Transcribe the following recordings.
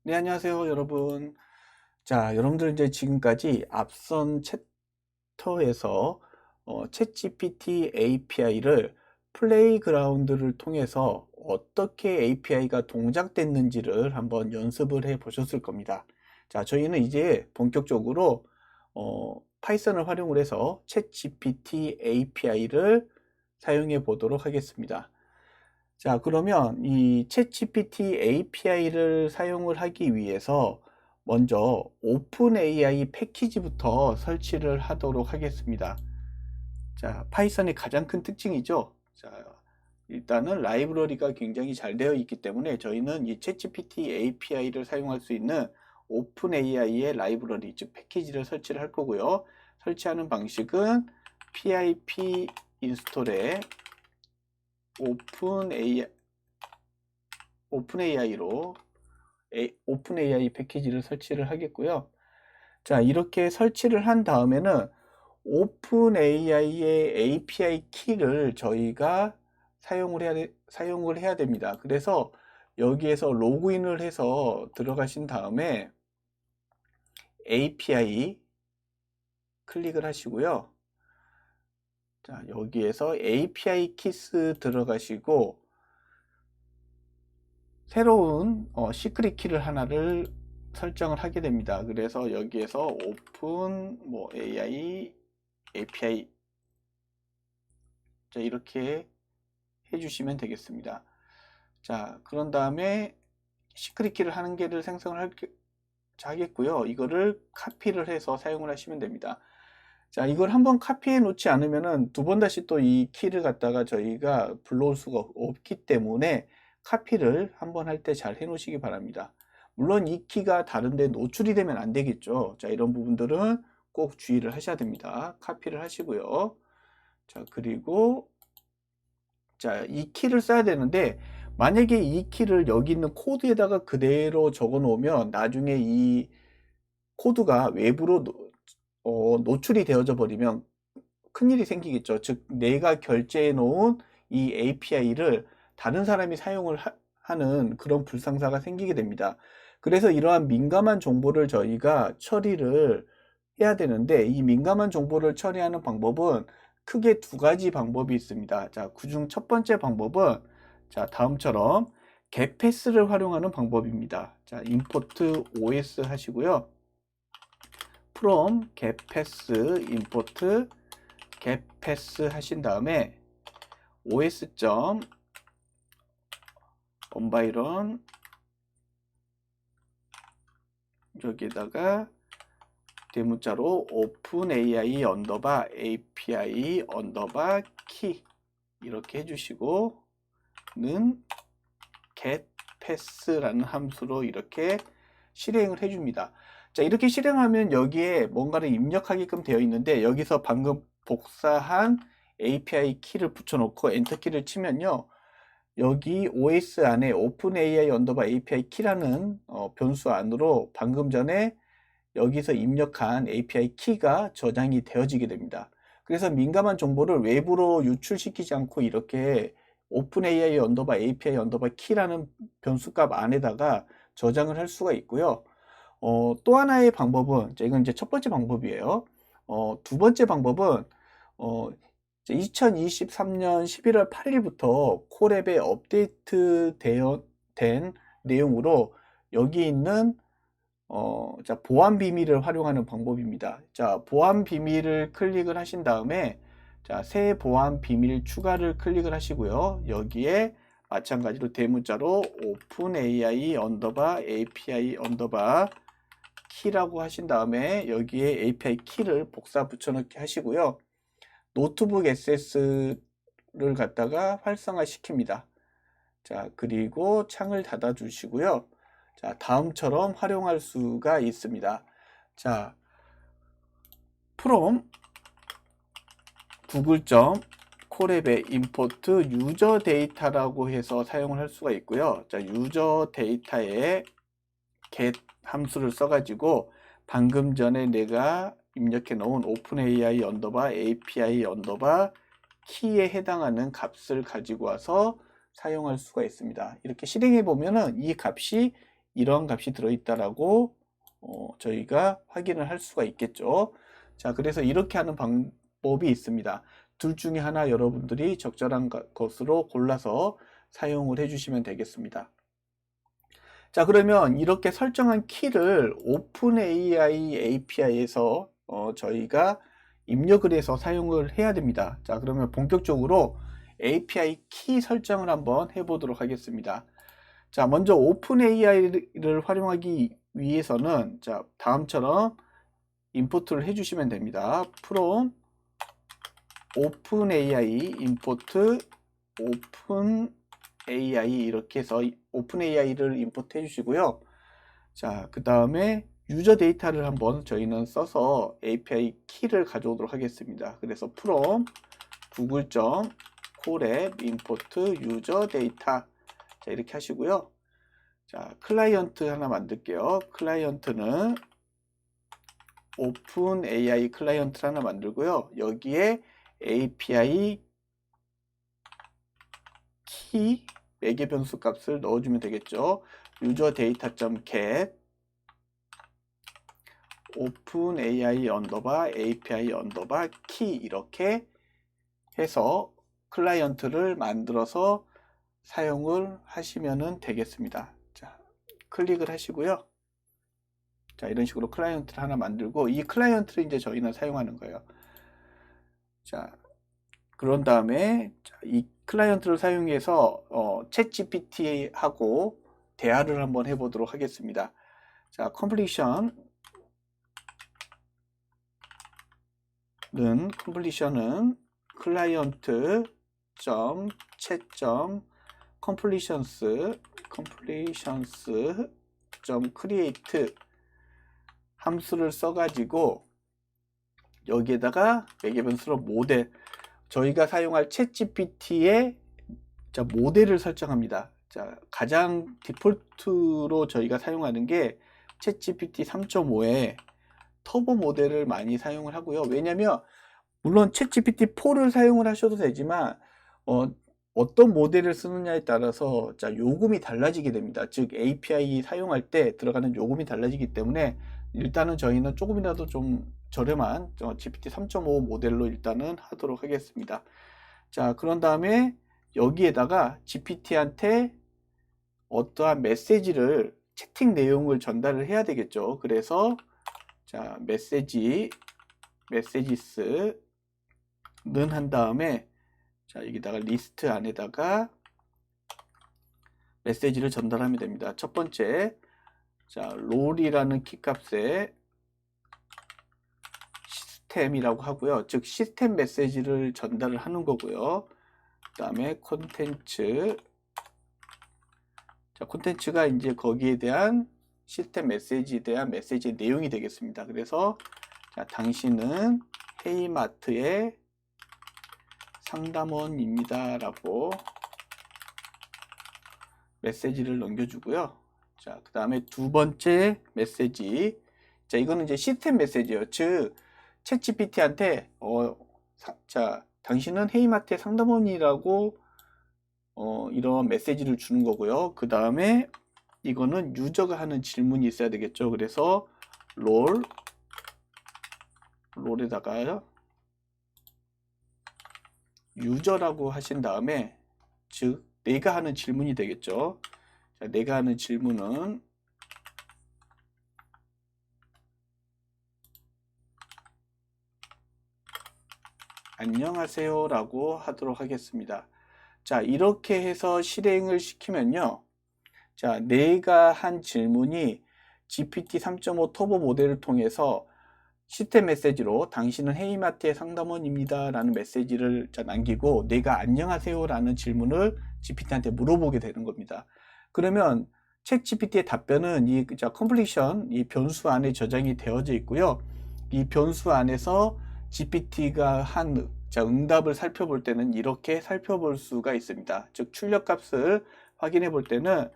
네, 안녕하세요, 여러분. 자, 여러분들 이제 지금까지 앞선 챕터에서 챗GPT API를 플레이그라운드를 통해서 어떻게 API가 동작됐는지를 한번 연습을 해 보셨을 겁니다. 자, 저희는 이제 본격적으로 파이썬을 활용을 해서 챗GPT API를 사용해 보도록 하겠습니다. 자, 그러면 이 챗GPT API를 사용을 하기 위해서 먼저 오픈AI 패키지부터 설치를 하도록 하겠습니다. 자, 파이썬의 가장 큰 특징이죠. 자, 일단은 라이브러리가 굉장히 잘 되어 있기 때문에 저희는 이 챗GPT API를 사용할 수 있는 오픈AI의 라이브러리, 즉 패키지를 설치를 할 거고요. 설치하는 방식은 pip 인스톨에 오픈AI로 오픈AI 패키지를 설치를 하겠고요. 자, 이렇게 설치를 한 다음에는 오픈AI의 API 키를 저희가 사용을 해야 됩니다. 그래서 여기에서 로그인을 해서 들어가신 다음에 API 클릭을 하시고요. 자, 여기에서 API 키스 들어가시고 새로운 시크릿 키를 하나를 설정을 하게 됩니다. 그래서 여기에서 오픈 AI API 자, 이렇게 해주시면 되겠습니다. 자, 그런 다음에 시크릿 키를 한 개를 생성을 하겠고요. 이거를 카피를 해서 사용을 하시면 됩니다. 자, 이걸 한번 카피해 놓지 않으면은 두 번 다시 또 이 키를 갖다가 저희가 불러올 수가 없기 때문에 카피를 한번 할 때 잘 해 놓으시기 바랍니다. 물론 이 키가 다른데 노출이 되면 안 되겠죠. 자, 이런 부분들은 꼭 주의를 하셔야 됩니다. 카피를 하시고요. 자, 그리고 자, 이 키를 써야 되는데 만약에 이 키를 여기 있는 코드에다가 그대로 적어 놓으면 나중에 이 코드가 외부로 노출이 되어져 버리면 큰일이 생기겠죠. 즉 내가 결제해 놓은 이 API를 다른 사람이 사용을 하는 그런 불상사가 생기게 됩니다. 그래서 이러한 민감한 정보를 저희가 처리를 해야 되는데 이 민감한 정보를 처리하는 방법은 크게 두 가지 방법이 있습니다. 자, 그중 첫 번째 방법은 자, 다음처럼 getPass를 활용하는 방법입니다. 자, import os 하시고요. from getPass import getPass 하신 다음에 os.environ 여기다가 대문자로 openai 언더바 api 언더바 key 이렇게 해주시고 는 getPass라는 함수로 이렇게 실행을 해줍니다. 자, 이렇게 실행하면 여기에 뭔가를 입력하게끔 되어 있는데 여기서 방금 복사한 API 키를 붙여놓고 엔터 키를 치면요. 여기 OS 안에 OpenAI 언더바 API 키라는 변수 안으로 방금 전에 여기서 입력한 API 키가 저장이 되어지게 됩니다. 그래서 민감한 정보를 외부로 유출시키지 않고 이렇게 OpenAI 언더바 API 언더바 키라는 변수값 안에다가 저장을 할 수가 있고요. 또 하나의 방법은 이건 이제 첫 번째 방법이에요. 두 번째 방법은 2023년 11월 8일부터 콜앱에 업데이트 된 내용으로 여기 있는 자, 보안 비밀을 활용하는 방법입니다. 자, 보안 비밀을 클릭을 하신 다음에 자, 새 보안 비밀 추가를 클릭을 하시고요. 여기에 마찬가지로 대문자로 openai 언더바 api 언더바 키라고 하신 다음에 여기에 API 키를 복사 붙여넣기 하시고요. 노트북 SS를 갖다가 활성화 시킵니다. 자, 그리고 창을 닫아 주시고요. 자, 다음처럼 활용할 수가 있습니다. 자, from 구글.콜앱의 import 유저 데이터라고 해서 사용을 할 수가 있고요. 자, 유저 데이터에 get 함수를 써가지고 방금 전에 내가 입력해 놓은 openai 언더바 api 언더바 키에 해당하는 값을 가지고 와서 사용할 수가 있습니다. 이렇게 실행해 보면은 이 값이 이런 값이 들어있다라고 저희가 확인을 할 수가 있겠죠. 자, 그래서 이렇게 하는 방법이 있습니다. 둘 중에 하나 여러분들이 적절한 것으로 골라서 사용을 해주시면 되겠습니다. 자, 그러면 이렇게 설정한 키를 오픈AI API에서 저희가 입력을 해서 사용을 해야 됩니다. 자, 그러면 본격적으로 API 키 설정을 한번 해보도록 하겠습니다. 자, 먼저 오픈AI를 활용하기 위해서는 자, 다음처럼 임포트를 해주시면 됩니다. from openai import openai 이렇게 해서 openai를 임포트 해주시고요. 자, 그 다음에 유저 데이터를 한번 저희는 써서 API 키를 가져오도록 하겠습니다. 그래서 from google.colab import user data 자, 이렇게 하시고요. 자, 클라이언트 하나 만들게요. 클라이언트는 오픈AI 클라이언트 하나 만들고요. 여기에 API 키 매개 변수 값을 넣어주면 되겠죠. user data.get openAI 언더바 API 언더바 키 이렇게 해서 클라이언트를 만들어서 사용을 하시면 되겠습니다. 자, 클릭을 하시고요. 자, 이런 식으로 클라이언트를 하나 만들고 이 클라이언트를 이제 저희는 사용하는 거예요. 자, 그런 다음에 이 클라이언트를 사용해서 챗GPT하고 대화를 한번 해보도록 하겠습니다. 자, completion은 client.chat.completions.create 함수를 써가지고 여기에다가 매개변수로 모델 저희가 사용할 챗GPT의 모델을 설정합니다. 자, 가장 디폴트로 저희가 사용하는 게 챗GPT 3.5에 터보 모델을 많이 사용을 하고요. 왜냐면 물론 챗GPT 4를 사용을 하셔도 되지만 어떤 모델을 쓰느냐에 따라서 자, 요금이 달라지게 됩니다. 즉 API 사용할 때 들어가는 요금이 달라지기 때문에 일단은 저희는 조금이라도 좀 저렴한 GPT 3.5 모델로 일단은 하도록 하겠습니다. 자, 그런 다음에 여기에다가 GPT한테 어떠한 메시지를 채팅 내용을 전달을 해야 되겠죠. 그래서 자, 메시지스는 한 다음에 자, 여기다가 리스트 안에다가 메시지를 전달하면 됩니다. 첫 번째 자, 롤이라는 키값에 시스템이라고 하고요. 즉 시스템 메시지를 전달을 하는 거고요. 그 다음에 콘텐츠 자, 콘텐츠가 이제 거기에 대한 시스템 메시지에 대한 메시지의 내용이 되겠습니다. 그래서 자, 당신은 헤이마트의 상담원입니다 라고 메시지를 넘겨주고요. 자, 그 다음에 두 번째 메시지 자, 이거는 이제 시스템 메시지예요. 즉 챗GPT한테 자, 당신은 헤이마트의 상담원이라고 이런 메시지를 주는 거고요. 그 다음에 이거는 유저가 하는 질문이 있어야 되겠죠. 그래서 롤에다가 유저라고 하신 다음에 즉 내가 하는 질문이 되겠죠. 자, 내가 하는 질문은 안녕하세요 라고 하도록 하겠습니다. 자, 이렇게 해서 실행을 시키면요. 자, 내가 한 질문이 GPT 3.5 터보 모델을 통해서 시스템 메시지로 당신은 헤이마트의 상담원입니다 라는 메시지를 남기고 내가 안녕하세요 라는 질문을 GPT한테 물어보게 되는 겁니다. 그러면 챗 GPT의 답변은 이 completion 이 변수 안에 저장이 되어져 있고요. 이 변수 안에서 GPT가 한 응답을 살펴볼 때는 이렇게 살펴볼 수가 있습니다. 즉 출력값을 확인해 볼 때는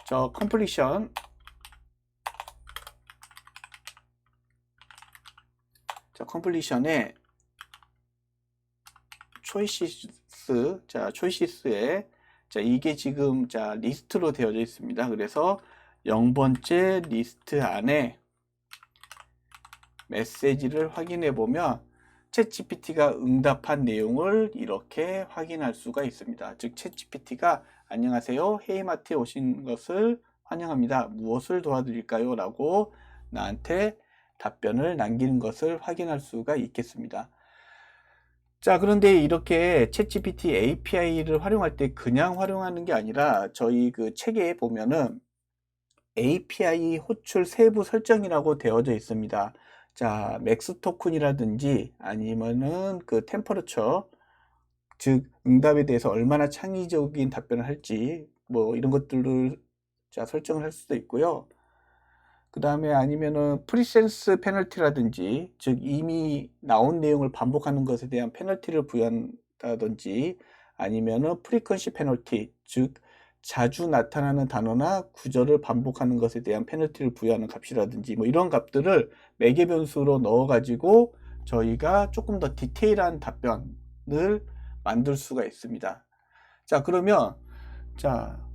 저 completion 컴플리션의 초이시스에 자, 이게 지금 자, 리스트로 되어져 있습니다. 그래서 0번째 리스트 안에 메시지를 확인해 보면 챗GPT가 응답한 내용을 이렇게 확인할 수가 있습니다. 즉 챗GPT가 안녕하세요, 헤이마트에 오신 것을 환영합니다. 무엇을 도와드릴까요? 라고 나한테 답변을 남기는 것을 확인할 수가 있겠습니다. 자, 그런데 이렇게 챗GPT API를 활용할 때 그냥 활용하는 게 아니라 저희 그 책에 보면은 API 호출 세부 설정이라고 되어져 있습니다. 자, 맥스 토큰이라든지 아니면은 그 템퍼러처, 즉 응답에 대해서 얼마나 창의적인 답변을 할지 뭐 이런 것들을 자 설정을 할 수도 있고요. 그 다음에 아니면은 프리센스 페널티라든지, 즉 이미 나온 내용을 반복하는 것에 대한 페널티를 부여한다든지, 아니면은 프리퀀시 페널티, 즉 자주 나타나는 단어나 구절을 반복하는 것에 대한 페널티를 부여하는 값이라든지 뭐 이런 값들을 매개 변수로 넣어 가지고 저희가 조금 더 디테일한 답변을 만들 수가 있습니다. 자, 그러면 자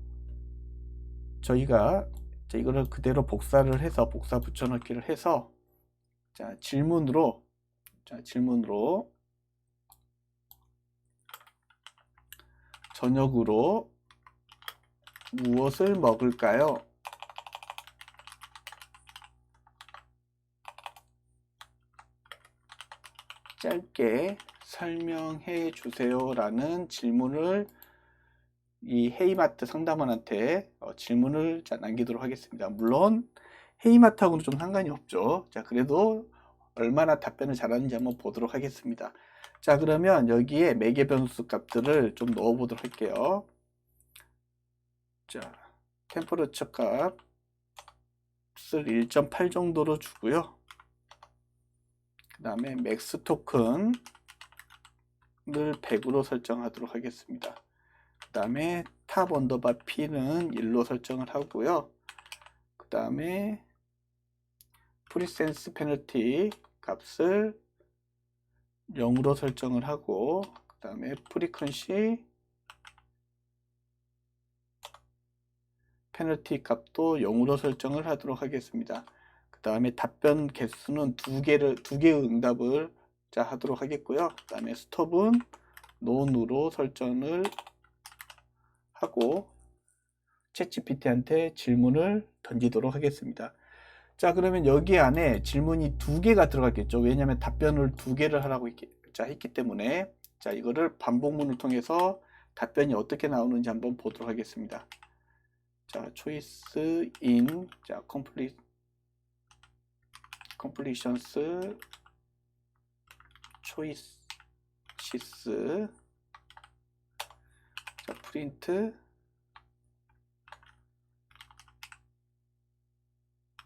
저희가 이거를 그대로 복사를 해서 복사 붙여넣기를 해서 자 질문으로 저녁으로 무엇을 먹을까요? 짧게 설명해 주세요 라는 질문을 이 헤이마트 상담원한테 질문을 남기도록 하겠습니다. 물론 헤이마트하고는 좀 상관이 없죠. 자, 그래도 얼마나 답변을 잘하는지 한번 보도록 하겠습니다. 자, 그러면 여기에 매개 변수 값들을 좀 넣어 보도록 할게요. 자, 템퍼러처 값을 1.8 정도로 주고요. 그 다음에 맥스 토큰을 100으로 설정하도록 하겠습니다. 그 다음에 탑 언더바 P는 1로 설정을 하고요. 그 다음에 프리센스 페널티 값을 0으로 설정을 하고, 그 다음에 프리퀀시 페널티 값도 0으로 설정을 하도록 하겠습니다. 그 다음에 답변 개수는 두 개의 응답을 하도록 하겠고요. 그 다음에 스톱은 논으로 설정을 하고 챗GPT한테 질문을 던지도록 하겠습니다. 자, 그러면 여기 안에 질문이 2개가 들어갔겠죠. 왜냐하면 답변을 2개를 하라고 했기 때문에. 자, 이거를 반복문을 통해서 답변이 어떻게 나오는지 한번 보도록 하겠습니다. 자, choice in, 자, completions, choices, 자, print,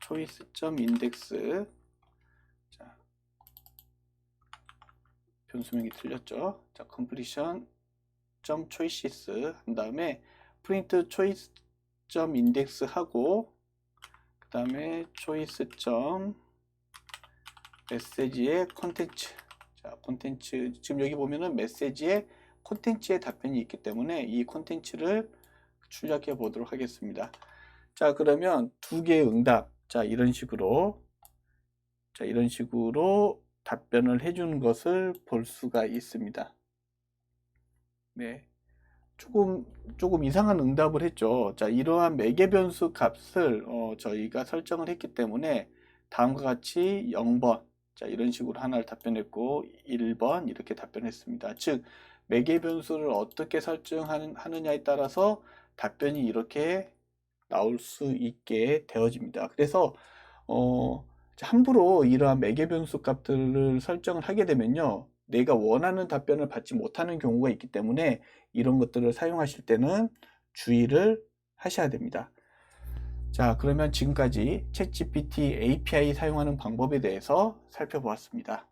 choice.index, 자, 변수명이 틀렸죠. 자, completion.choices 한 다음에 print choice.index 하고, 그 다음에 choice.message의 콘텐츠, 자, 콘텐츠, 지금 여기 보면은 메시지에 콘텐츠의 답변이 있기 때문에 이 콘텐츠를 출력해 보도록 하겠습니다. 자, 그러면 2개의 응답, 자, 이런 식으로 답변을 해주는 것을 볼 수가 있습니다. 네. 조금 이상한 응답을 했죠. 자, 이러한 매개 변수 값을 저희가 설정을 했기 때문에 다음과 같이 0번, 자, 이런 식으로 하나를 답변했고 1번 이렇게 답변했습니다. 즉 매개 변수를 어떻게 설정하느냐에 따라서 답변이 이렇게 나올 수 있게 되어집니다. 그래서 함부로 이러한 매개 변수 값들을 설정을 하게 되면요, 내가 원하는 답변을 받지 못하는 경우가 있기 때문에 이런 것들을 사용하실 때는 주의를 하셔야 됩니다. 자, 그러면 지금까지 챗GPT API 사용하는 방법에 대해서 살펴보았습니다.